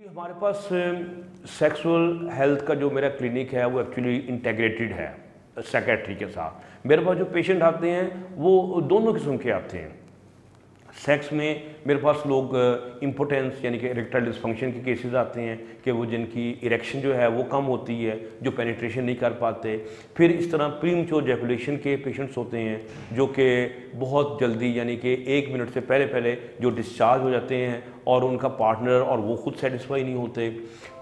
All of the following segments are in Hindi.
हमारे पास सेक्सुअल हेल्थ का जो मेरा क्लिनिक है वो एक्चुअली इंटेग्रेटेड है साइकेट्री के साथ। मेरे पास जो पेशेंट आते हैं वो दोनों किस्म के आते हैं। सेक्स में मेरे पास लोग इम्पोटेंस यानी कि इरेक्टाइल डिसफंक्शन के केसेस आते हैं कि वो जिनकी इरेक्शन जो है वो कम होती है, जो पेनिट्रेशन नहीं कर पाते। फिर इस तरह प्रीमैच्योर इजैकुलेशन के पेशेंट्स होते हैं जो कि बहुत जल्दी यानी कि 1 मिनट से पहले पहले जो डिस्चार्ज हो जाते हैं और उनका पार्टनर और वो खुद सेटिस्फाई नहीं होते।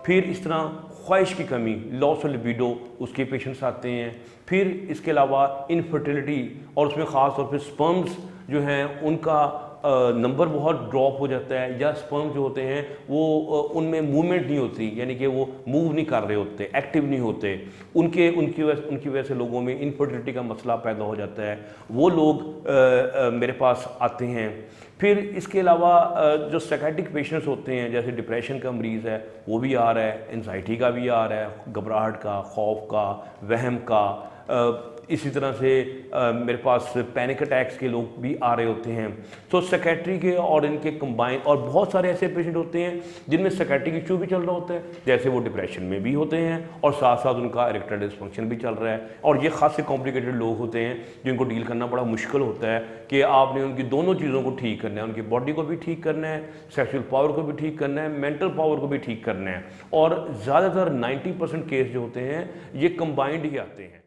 फिर इस तरह ख्वाहिश की कमी, लॉस ऑफ लिबिडो, उसके पेशेंट्स आते हैं। फिर इसके अलावा इनफर्टिलिटी और उसमें ख़ास तौर पे स्पर्म्स जो हैं उनका नंबर बहुत ड्रॉप हो जाता है, या स्पर्म जो होते हैं वो उनमें मूवमेंट नहीं होती, यानी कि वो मूव नहीं कर रहे होते, एक्टिव नहीं होते। उनकी वजह से लोगों में इनफर्टिलिटी का मसला पैदा हो जाता है। वो लोग मेरे पास आते हैं। फिर इसके अलावा जो साइकेट्रिक पेशेंट्स होते हैं, जैसे डिप्रेशन का मरीज़ है वो भी आ रहा है, एंजाइटी का भी आ रहा है, घबराहट का, खौफ का, वहम का। इसी तरह से मेरे पास पैनिक अटैक्स के लोग भी आ रहे होते हैं। तो साइकेट्री के और इनके कंबाइन, और बहुत सारे ऐसे पेशेंट होते हैं जिनमें साइकेट्रिक इशू भी चल रहा होता है, जैसे वो डिप्रेशन में भी होते हैं और साथ साथ उनका इरेक्टाइल डिसफंक्शन भी चल रहा है। और ये खासे कॉम्प्लिकेटेड लोग होते हैं जिनको डील करना बड़ा मुश्किल होता है कि आपने उनकी दोनों चीज़ों को ठीक करना है, उनकी बॉडी को भी ठीक करना है, सेक्सुअल पावर को भी ठीक करना है, मेंटल पावर को भी ठीक करना है। और ज़्यादातर 90% केस जो होते हैं ये कंबाइंड ही आते हैं।